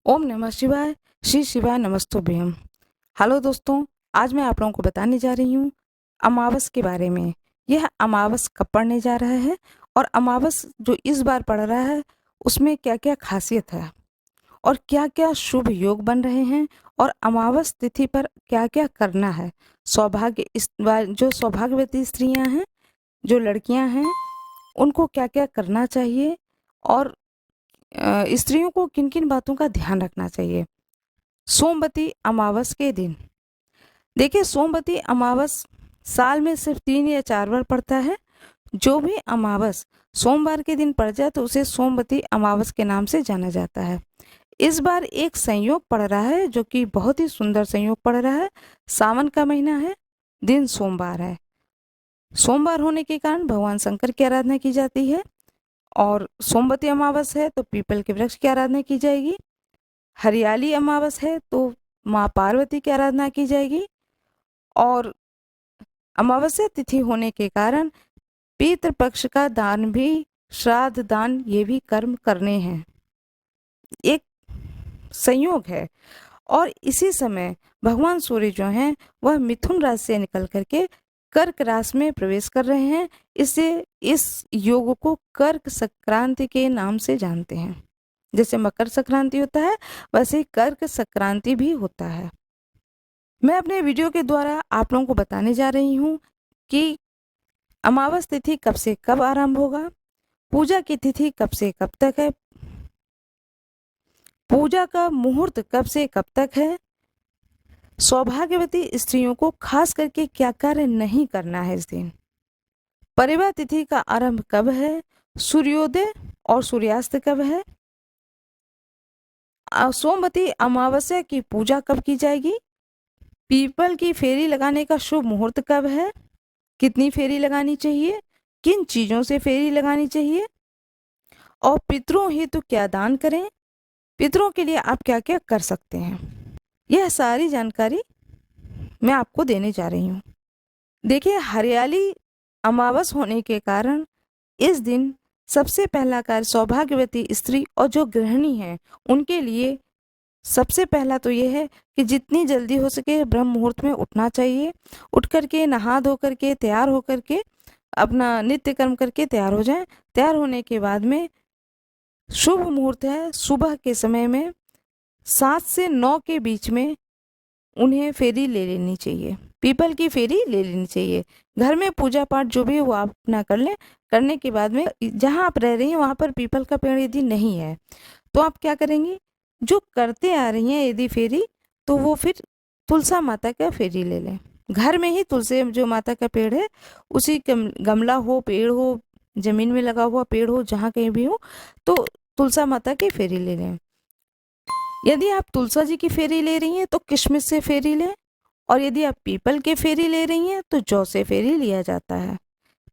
ओम नमः शिवाय। श्री शिवाय नमस्तुभ्यम। हेलो दोस्तों, आज मैं आप लोगों को बताने जा रही हूँ अमावस के बारे में। यह अमावस कब पड़ने जा रहा है और अमावस जो इस बार पड़ रहा है उसमें क्या क्या खासियत है और क्या क्या शुभ योग बन रहे हैं और अमावस तिथि पर क्या क्या करना है। सौभाग्य इस बार जो सौभाग्यवती स्त्रियां हैं, जो लड़कियां हैं, उनको क्या क्या करना चाहिए और स्त्रियों को किन किन बातों का ध्यान रखना चाहिए। सोमवती अमावस के दिन, देखिए सोमवती अमावस साल में सिर्फ 3 या 4 बार पड़ता है। जो भी अमावस सोमवार के दिन पड़ जाए तो उसे सोमवती अमावस के नाम से जाना जाता है। इस बार एक संयोग पड़ रहा है जो कि बहुत ही सुंदर संयोग पड़ रहा है। सावन का महीना है, दिन सोमवार है। सोमवार होने के कारण भगवान शंकर की आराधना की जाती है और सोमवती अमावस है तो पीपल के वृक्ष की आराधना की जाएगी। हरियाली अमावस है तो माँ पार्वती की आराधना की जाएगी और अमावस्या तिथि होने के कारण पितृपक्ष का दान भी, श्राद्ध दान, ये भी कर्म करने हैं। एक संयोग है। और इसी समय भगवान सूर्य जो हैं वह मिथुन राशि से निकल करके कर्क राशि में प्रवेश कर रहे हैं। इससे इस योग को कर्क संक्रांति के नाम से जानते हैं। जैसे मकर संक्रांति होता है वैसे ही कर्क संक्रांति भी होता है। मैं अपने वीडियो के द्वारा आप लोगों को बताने जा रही हूँ कि अमावस तिथि कब से कब आरंभ होगा, पूजा की तिथि कब से कब तक है, पूजा का मुहूर्त कब से कब तक है, सौभाग्यवती स्त्रियों को खास करके क्या कार्य नहीं करना है इस दिन, परिवार तिथि का आरंभ कब है, सूर्योदय और सूर्यास्त कब है, सोमवती अमावस्या की पूजा कब की जाएगी, पीपल की फेरी लगाने का शुभ मुहूर्त कब है, कितनी फेरी लगानी चाहिए, किन चीजों से फेरी लगानी चाहिए और पितरों हेतु क्या दान करें, पितरों के लिए आप क्या क्या कर सकते हैं। यह सारी जानकारी मैं आपको देने जा रही हूँ। देखिए, हरियाली अमावस होने के कारण इस दिन सबसे पहला कार्य सौभाग्यवती स्त्री और जो गृहिणी है उनके लिए सबसे पहला तो ये है कि जितनी जल्दी हो सके ब्रह्म मुहूर्त में उठना चाहिए। उठ करके नहा धो करके तैयार होकर के अपना नित्य कर्म करके तैयार हो जाएं। तैयार होने के बाद में शुभ मुहूर्त है सुबह के समय में 7 से 9 के बीच में उन्हें फेरी ले लेनी चाहिए, पीपल की फेरी ले लेनी चाहिए। घर में पूजा पाठ जो भी है वो आप अपना कर लें। करने के बाद में जहाँ आप रह रही हैं वहाँ पर पीपल का पेड़ यदि नहीं है तो आप क्या करेंगी, जो करते आ रही हैं यदि फेरी, तो वो फिर तुलसा माता का फेरी ले लें। घर में ही तुलसी जो माता का पेड़ है उसी गमला हो, पेड़ हो, जमीन में लगा हुआ पेड़ हो, जहाँ कहीं भी हो, तो तुलसा माता की फेरी ले लें। यदि आप तुलसा जी की फेरी ले रही हैं तो किशमिश से फेरी लें और यदि आप पीपल के फेरी ले रही हैं तो जौ से फेरी लिया जाता है।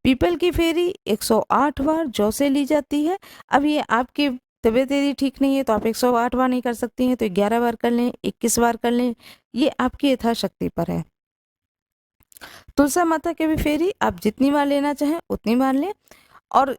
पीपल की फेरी 108 बार, जौ से ली जाती है। अब ये आपकी तबीयत यदि ठीक नहीं है तो आप 108 बार नहीं कर सकती हैं तो 11 बार कर लें, 21 बार कर लें, ये आपकी यथाशक्ति पर है। तुलसा माता के भी फेरी आप जितनी बार लेना चाहें उतनी बार लें और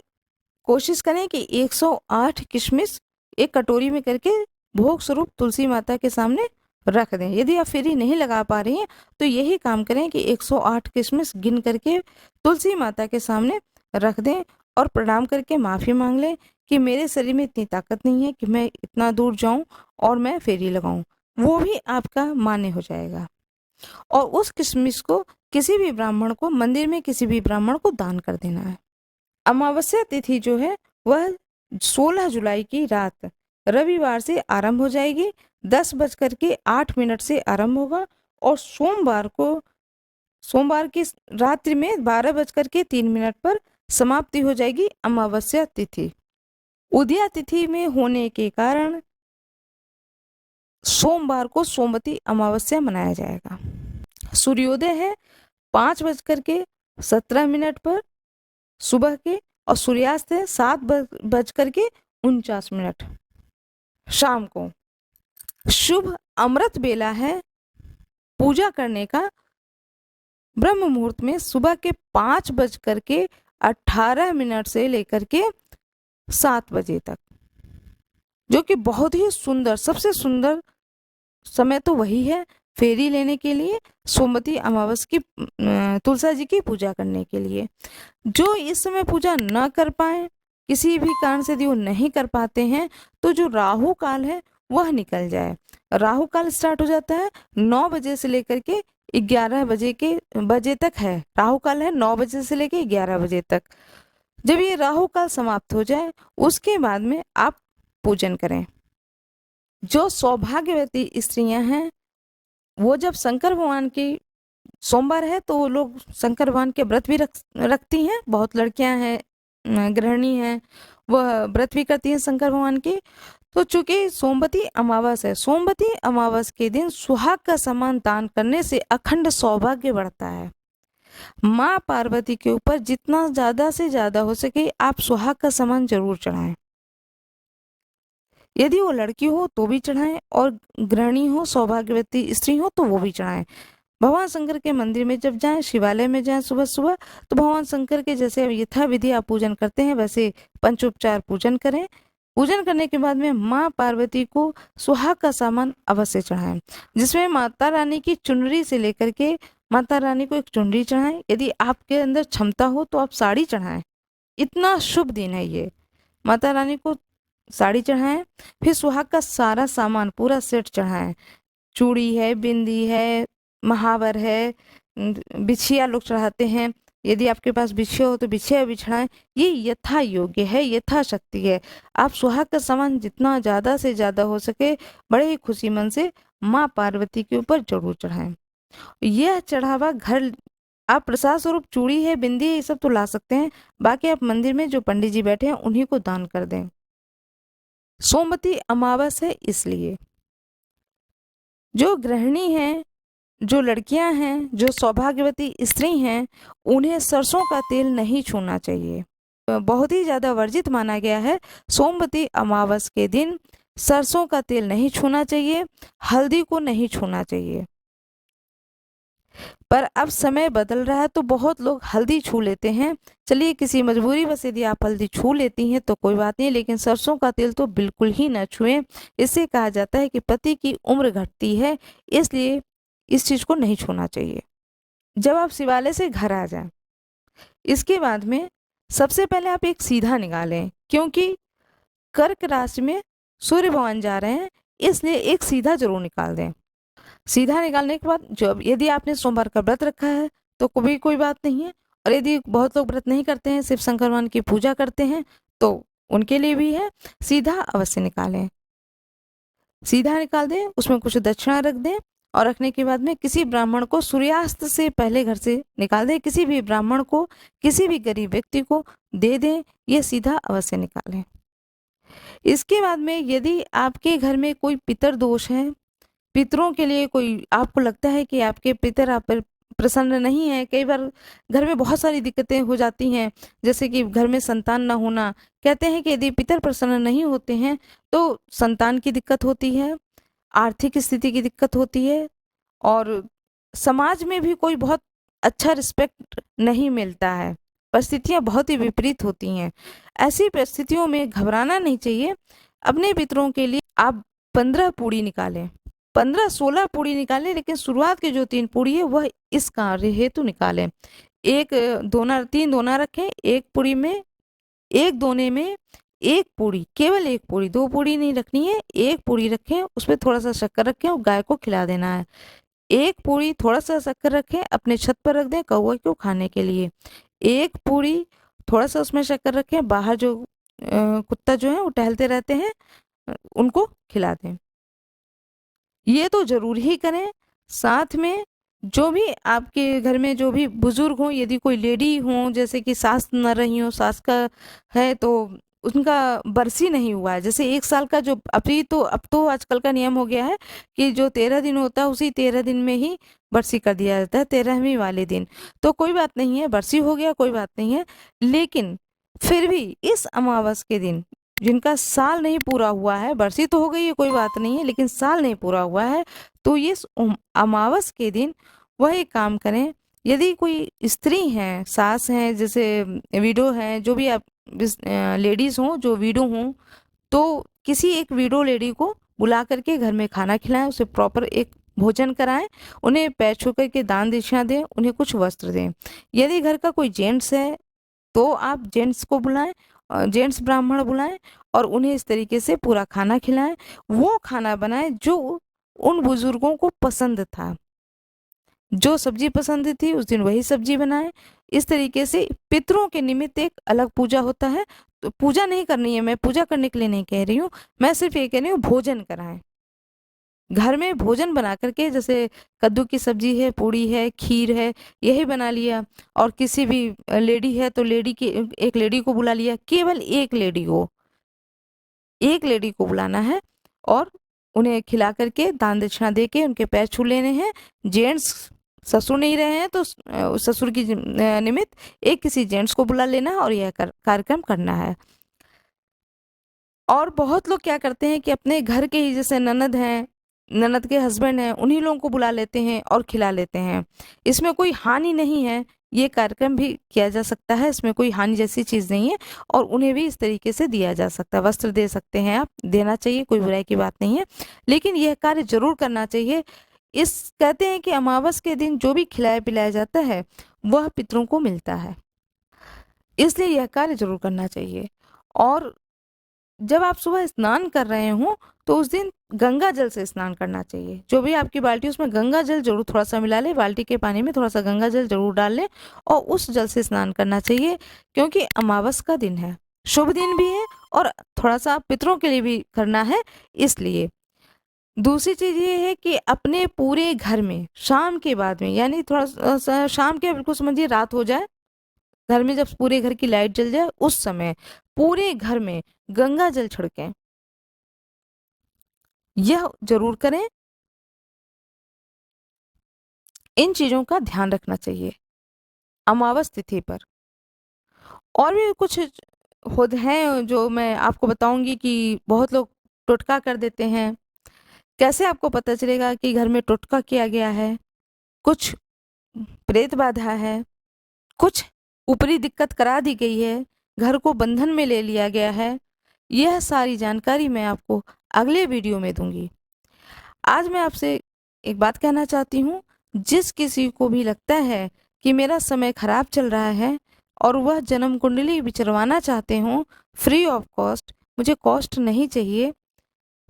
कोशिश करें कि 108 किशमिश एक कटोरी में करके भोग स्वरूप तुलसी माता के सामने रख दें। यदि आप फेरी नहीं लगा पा रही हैं तो यही काम करें कि 108 किशमिश गिन करके तुलसी माता के सामने रख दें और प्रणाम करके माफ़ी मांग लें कि मेरे शरीर में इतनी ताकत नहीं है कि मैं इतना दूर जाऊं और मैं फेरी लगाऊं। वो भी आपका मान्य हो जाएगा। और उस किशमिश को किसी भी ब्राह्मण को, मंदिर में किसी भी ब्राह्मण को दान कर देना है। अमावस्या तिथि जो है वह 16 जुलाई की रात रविवार से आरंभ हो जाएगी। 10:08 से आरंभ होगा और सोमवार की रात्रि में 12:03 पर समाप्ति हो जाएगी अमावस्या तिथि। उदया तिथि में होने के कारण सोमवार को सोमवती अमावस्या मनाया जाएगा। सूर्योदय है 5:17 पर सुबह के और सूर्यास्त है 7:49 शाम को। शुभ अमृत बेला है पूजा करने का ब्रह्म मुहूर्त में सुबह के 5:18 से लेकर के 7 बजे तक। जो कि बहुत ही सुंदर, सबसे सुंदर समय तो वही है फेरी लेने के लिए, सोमवती अमावस की तुलसा जी की पूजा करने के लिए। जो इस समय पूजा न कर पाए, किसी भी कारण से यदि वो नहीं कर पाते हैं, तो जो राहु काल है वह निकल जाए। राहु काल स्टार्ट हो जाता है 9 बजे से लेकर के 11 बजे तक है। राहु काल है 9 बजे से लेकर 11 बजे तक। जब ये राहु काल समाप्त हो जाए, उसके बाद में आप पूजन करें। जो सौभाग्यवती स्त्रियां हैं, वो जब शंकर भगवान की सोमवार है तो वो लोग शंकर भगवान के व्रत भी रखती हैं। बहुत लड़कियां हैं, गृहिणी हैं, वह व्रत भी करती हैं शंकर भगवान के। तो चूंकि सोमवती अमावस है, सोमवती अमावस के दिन सुहाग का सामान दान करने से अखंड सौभाग्य बढ़ता है। माँ पार्वती के ऊपर जितना ज्यादा से ज्यादा हो सके आप सुहाग का सामान जरूर चढ़ाएं। यदि वो लड़की हो तो भी चढ़ाएं, और गृहिणी हो, सौभाग्यवती स्त्री हो तो वो भी चढ़ाएं। भगवान शंकर के मंदिर में जब जाएं, शिवालय में जाएं सुबह सुबह, तो भगवान शंकर के जैसे यथा विधि आप पूजन करते हैं वैसे पंचोपचार पूजन करें। पूजन करने के बाद में माँ पार्वती को सुहाग का सामान अवश्य चढ़ाएं, जिसमें माता रानी की चुनरी से लेकर के माता रानी को एक चुनरी चढ़ाएं। यदि आपके अंदर क्षमता हो तो आप साड़ी चढ़ाएं, इतना शुभ दिन है ये। माता रानी को साड़ी चढ़ाएं, फिर सुहाग का सारा सामान पूरा सेट चढ़ाएं। चूड़ी है, बिंदी है, महावर है, बिछिया लोग चढ़ाते हैं। यदि आपके पास बिछिया हो तो बिछिया भी चढ़ाएं। ये यथा योग्य है, यथा शक्ति है। आप सुहाग का सामान जितना ज्यादा से ज्यादा हो सके बड़े ही खुशी मन से माँ पार्वती के ऊपर जरूर चढ़ाएं। यह चढ़ावा घर, आप प्रसाद स्वरूप चूड़ी है, बिंदी है, ये सब तो ला सकते हैं। बाकी आप मंदिर में जो पंडित जी बैठे हैं उन्हीं को दान कर दें। सोमवती अमावस है इसलिए जो गृहिणी हैं, जो लड़कियां हैं, जो सौभाग्यवती स्त्री हैं, उन्हें सरसों का तेल नहीं छूना चाहिए। बहुत ही ज्यादा वर्जित माना गया है। सोमवती अमावस के दिन सरसों का तेल नहीं छूना चाहिए, हल्दी को नहीं छूना चाहिए। पर अब समय बदल रहा है तो बहुत लोग हल्दी छू लेते हैं। चलिए, किसी मजबूरी बस यदि आप हल्दी छू लेती हैं तो कोई बात नहीं, लेकिन सरसों का तेल तो बिल्कुल ही न छुएं। इससे कहा जाता है कि पति की उम्र घटती है, इसलिए इस चीज को नहीं छूना चाहिए। जब आप शिवालय से घर आ जाएं, इसके बाद में सबसे पहले आप एक सीधा निकालें, क्योंकि कर्क राशि में सूर्य भगवान जा रहे हैं, इसलिए एक सीधा जरूर निकाल दें। सीधा निकालने के बाद जब यदि आपने सोमवार का व्रत रखा है तो कोई बात नहीं है, और यदि बहुत लोग व्रत नहीं करते हैं, सिर्फ शंकर भगवान की पूजा करते हैं, तो उनके लिए भी है। सीधा अवश्य निकालें, सीधा निकाल दें, उसमें कुछ दक्षिणा रख दें, और रखने के बाद में किसी ब्राह्मण को सूर्यास्त से पहले घर से निकाल दें। किसी भी ब्राह्मण को, किसी भी गरीब व्यक्ति को दे दें। ये सीधा अवश्य निकालें। इसके बाद में यदि आपके घर में कोई पितर दोष है, पितरों के लिए कोई आपको लगता है कि आपके पितर आप पर प्रसन्न नहीं है, कई बार घर में बहुत सारी दिक्कतें हो जाती हैं, जैसे कि घर में संतान ना होना। कहते हैं कि यदि पितर प्रसन्न नहीं होते हैं तो संतान की दिक्कत होती है, आर्थिक स्थिति की दिक्कत होती है, और समाज में भी कोई बहुत अच्छा रिस्पेक्ट नहीं मिलता है। परिस्थितियां बहुत ही विपरीत होती हैं। ऐसी परिस्थितियों में घबराना नहीं चाहिए। अपने पितरों के लिए आप 15 पूड़ी निकालें, 15-16 पूड़ी निकालें, लेकिन शुरुआत के जो 3 पूड़ी है वह इस कार्य हेतु निकालें। एक दोना, 3 दोना रखें, एक पूड़ी में, एक दोने में एक पूड़ी, केवल एक पूड़ी, 2 पूड़ी नहीं रखनी है, एक पूड़ी रखें, उसमें थोड़ा सा शक्कर रखें और गाय को खिला देना है। एक पूड़ी थोड़ा सा शक्कर रखें, अपने छत पर रख दें कौवे को खाने के लिए। एक पूड़ी थोड़ा सा उसमें शक्कर रखें, बाहर जो कुत्ता जो है वो टहलते रहते हैं, उनको खिला दें। ये तो जरूर ही करें। साथ में जो भी आपके घर में जो भी बुजुर्ग हो, यदि कोई लेडी हो, जैसे कि सास न रही हो, सास का है तो उनका बरसी नहीं हुआ है, जैसे 1 साल का जो अभी तो अब तो आजकल का नियम हो गया है कि जो 13 दिन होता है उसी 13 दिन में ही बरसी कर दिया जाता है, 13वीं वाले दिन। तो कोई बात नहीं है, बरसी हो गया कोई बात नहीं है, लेकिन फिर भी इस अमावस के दिन जिनका साल नहीं पूरा हुआ है, बरसी तो हो गई है कोई बात नहीं है, लेकिन साल नहीं पूरा हुआ है, तो ये अमावस के दिन वह एक काम करें। यदि कोई स्त्री हैं, सास हैं, जैसे विडो हैं, जो भी आप लेडीज हों जो विडो हों, तो किसी एक विडो लेडी को बुला करके घर में खाना खिलाएं, उसे प्रॉपर एक भोजन कराएं, उन्हें पैर छू करके दान दक्षिणा दें, उन्हें कुछ वस्त्र दें। यदि घर का कोई जेंट्स है तो आप जेंट्स को बुलाएं, जेंट्स ब्राह्मण बुलाएं और उन्हें इस तरीके से पूरा खाना खिलाएं। वो खाना बनाएं जो उन बुजुर्गों को पसंद था, जो सब्जी पसंद थी उस दिन वही सब्जी बनाएं। इस तरीके से पितरों के निमित्त एक अलग पूजा होता है। तो पूजा नहीं करनी है, मैं पूजा करने के लिए नहीं कह रही हूँ, मैं सिर्फ ये कह रही हूँ भोजन कराएं। घर में भोजन बना करके, जैसे कद्दू की सब्जी है, पूड़ी है, खीर है, यही बना लिया। और किसी भी लेडी है तो लेडी की एक लेडी को बुला लिया, केवल एक लेडी को बुलाना है और उन्हें खिला करके दान दक्षिणा दे के उनके पैर छू लेने हैं। जेंट्स ससुर नहीं रहे हैं तो ससुर की निमित्त एक किसी जेंट्स को बुला लेना है और यह कार्यक्रम करना है। और बहुत लोग क्या करते हैं कि अपने घर के ही, जैसे ननद हैं, ननद के हस्बैंड हैं, उन्हीं लोगों को बुला लेते हैं और खिला लेते हैं। इसमें कोई हानि नहीं है, ये कार्यक्रम भी किया जा सकता है, इसमें कोई हानि जैसी चीज़ नहीं है। और उन्हें भी इस तरीके से दिया जा सकता है, वस्त्र दे सकते हैं आप, देना चाहिए, कोई बुराई की बात नहीं है। लेकिन यह कार्य जरूर करना चाहिए। इस कहते हैं कि अमावस के दिन जो भी खिलाया पिलाया जाता है वह पितरों को मिलता है, इसलिए यह कार्य जरूर करना चाहिए। और जब आप सुबह स्नान कर रहे हो तो उस दिन गंगा जल से स्नान करना चाहिए। जो भी आपकी बाल्टी उसमें गंगा जल जरूर थोड़ा सा मिला ले, बाल्टी के पानी में थोड़ा सा गंगा जल जरूर डाल ले और उस जल से स्नान करना चाहिए, क्योंकि अमावस का दिन है, शुभ दिन भी है और थोड़ा सा पितरों के लिए भी करना है, इसलिए। दूसरी चीज ये है कि अपने पूरे घर में शाम के बाद में, यानी थोड़ा सा शाम के, बिल्कुल समझिए रात हो जाए, घर में जब पूरे घर की लाइट जल जाए उस समय पूरे घर में गंगा जल छिड़कें, यह जरूर करें। इन चीजों का ध्यान रखना चाहिए अमावस तिथि पर। और भी कुछ होते हैं जो मैं आपको बताऊंगी कि बहुत लोग टोटका कर देते हैं। कैसे आपको पता चलेगा कि घर में टोटका किया गया है? कुछ प्रेत बाधा है, कुछ ऊपरी दिक्कत करा दी गई है, घर को बंधन में ले लिया गया है, यह सारी जानकारी मैं आपको अगले वीडियो में दूंगी। आज मैं आपसे एक बात कहना चाहती हूँ, जिस किसी को भी लगता है कि मेरा समय खराब चल रहा है और वह जन्म कुंडली विचरवाना चाहते हो फ्री ऑफ कॉस्ट, मुझे कॉस्ट नहीं चाहिए,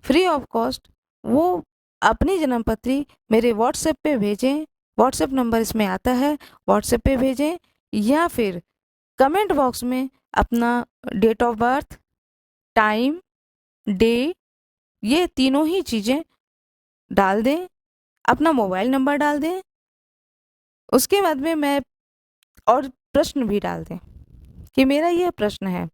फ्री ऑफ कॉस्ट, वो अपनी जन्म पत्री मेरे व्हाट्सएप पे भेजें। व्हाट्सएप नंबर इसमें आता है, व्हाट्सएप पे भेजें, या फिर कमेंट बॉक्स में अपना date of birth, time, day, ये तीनों ही चीज़ें डाल दें, अपना मोबाइल नंबर डाल दें। उसके बाद में मैं और प्रश्न भी डाल दें कि मेरा यह प्रश्न है,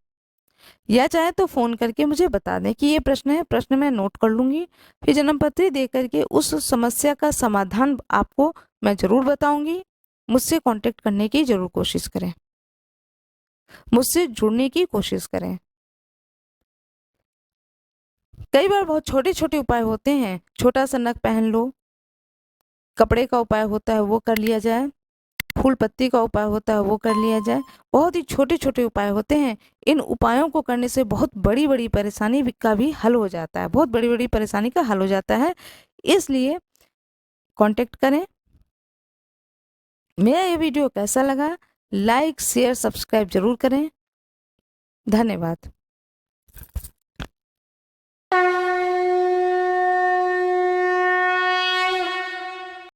या चाहे तो फ़ोन करके मुझे बता दें कि ये प्रश्न है, प्रश्न मैं नोट कर लूँगी। फिर जन्मपत्री दे करके उस समस्या का समाधान आपको मैं ज़रूर बताऊँगी। मुझसे कांटेक्ट करने की ज़रूर कोशिश करें, मुझसे जुड़ने की कोशिश करें। कई बार बहुत छोटे छोटे उपाय होते हैं, छोटा सा नग पहन लो, कपड़े का उपाय होता है वो कर लिया जाए, फूल पत्ती का उपाय होता है वो कर लिया जाए, बहुत ही छोटे छोटे उपाय होते हैं। इन उपायों को करने से बहुत बड़ी बड़ी परेशानी का भी हल हो जाता है, बहुत बड़ी बड़ी परेशानी का हल हो जाता है। इसलिए कांटेक्ट करें। मेरा ये वीडियो कैसा लगा, लाइक शेयर सब्सक्राइब जरूर करें। धन्यवाद।